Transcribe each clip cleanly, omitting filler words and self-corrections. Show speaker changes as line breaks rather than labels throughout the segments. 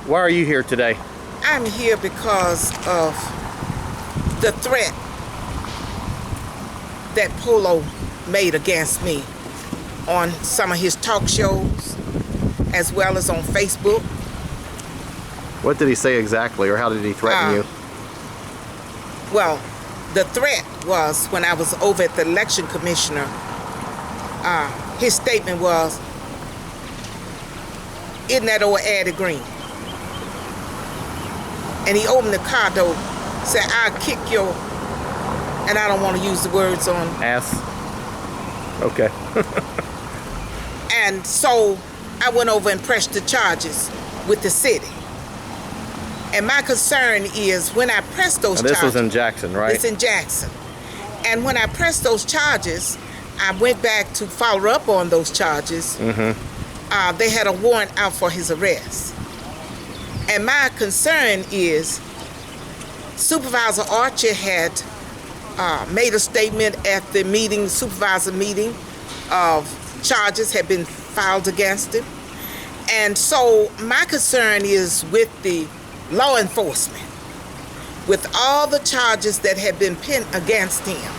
Why are you here today?
I'm here because of the threat that Polo made against me on some of his talk shows, as well as on Facebook.
What did he say exactly, or how did he threaten you?
Well, the threat was when I was over at the election commissioner. His statement was, "Isn't that old Addie Green?" And he opened the car door, said, "I'll kick your," and I don't want to use the words on.
Ass? Okay.
And so I went over and pressed the charges with the city. And my concern is when I pressed those charges.
This was in Jackson, right?
It's in Jackson. And when I pressed those charges, I went back to follow up on those charges. They had a warrant out for his arrest. And my concern is Supervisor Archer had made a statement at the meeting, supervisor meeting, of charges had been filed against him. And so my concern is with the law enforcement, with all the charges that have been pinned against him,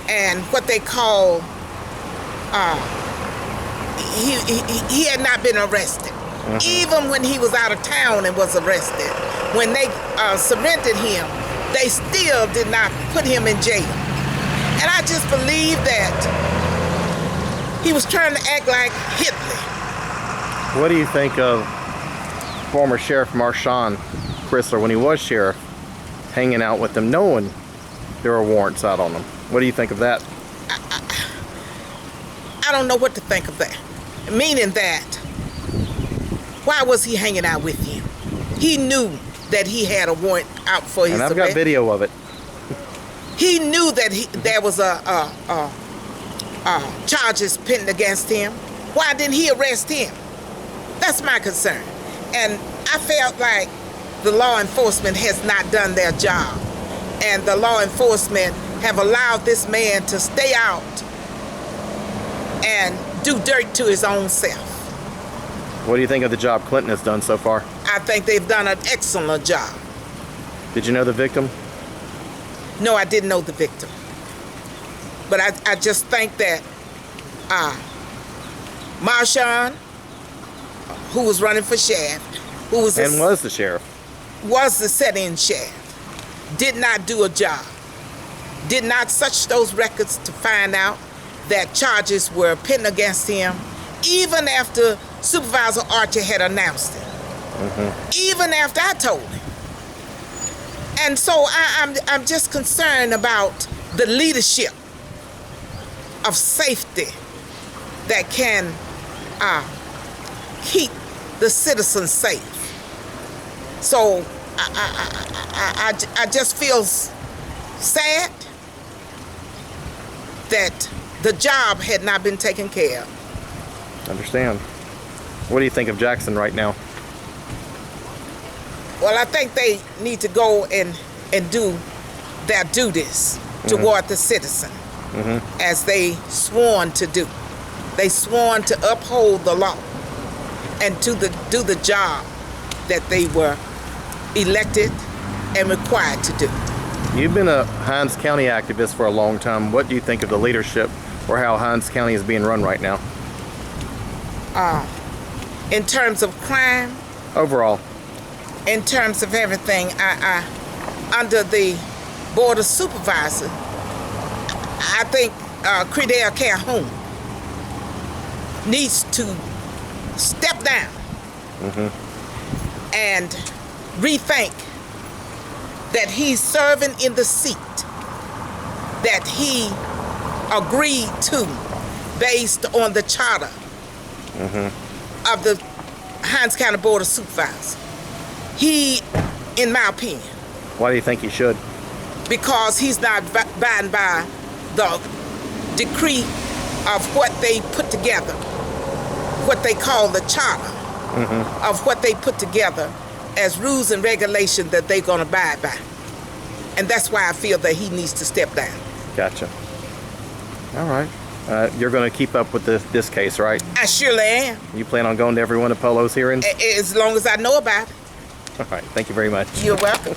and what they call, he had not been arrested. Even when he was out of town and was arrested, when they surrendered him, they still did not put him in jail. And I just believe that he was trying to act like Hitler.
What do you think of former Sheriff Marshawn Chrysler, when he was sheriff, hanging out with them, knowing there were warrants out on them? What do you think of that?
I don't know what to think of that. Meaning that, why was he hanging out with you? He knew that he had a warrant out for his arrest.
And I've got video of it.
He knew that there was charges pending against him. Why didn't he arrest him? That's my concern. And I felt like the law enforcement has not done their job. And the law enforcement have allowed this man to stay out and do dirt to his own self.
What do you think of the job Clinton has done so far?
I think they've done an excellent job.
Did you know the victim?
No, I didn't know the victim. But I just think that Marshawn, who was running for sheriff, was the
sheriff,
was the set-in sheriff, did not do a job, did not search those records to find out that charges were pending against him, even after Supervisor Archer had announced it, even after I told him. And so I'm just concerned about the leadership of safety that can keep the citizens safe. So I just feel sad that the job had not been taken care of.
Understand. What do you think of Jackson right now?
Well, I think they need to go and do their duties toward the citizen, as they sworn to do. They sworn to uphold the law and do the job that they were elected and required to do.
You've been a Hinds County activist for a long time. What do you think of the leadership or how Hinds County is being run right now?
In terms of crime?
Overall.
In terms of everything, I under the Board of Supervisors, I think Credell Calhoun needs to step down and rethink that he's serving in the seat that he agreed to based on the charter of the Hinds County Board of Supervisors. He, in my opinion.
Why do you think he should?
Because he's not bound by the decree of what they put together, what they call the charter of what they put together as rules and regulations that they're going to abide by. And that's why I feel that he needs to step down.
Gotcha. All right. You're going to keep up with this case, right?
I surely am.
You plan on going to every one of Polo's hearings?
As long as I know about it.
All right. Thank you very much.
You're welcome.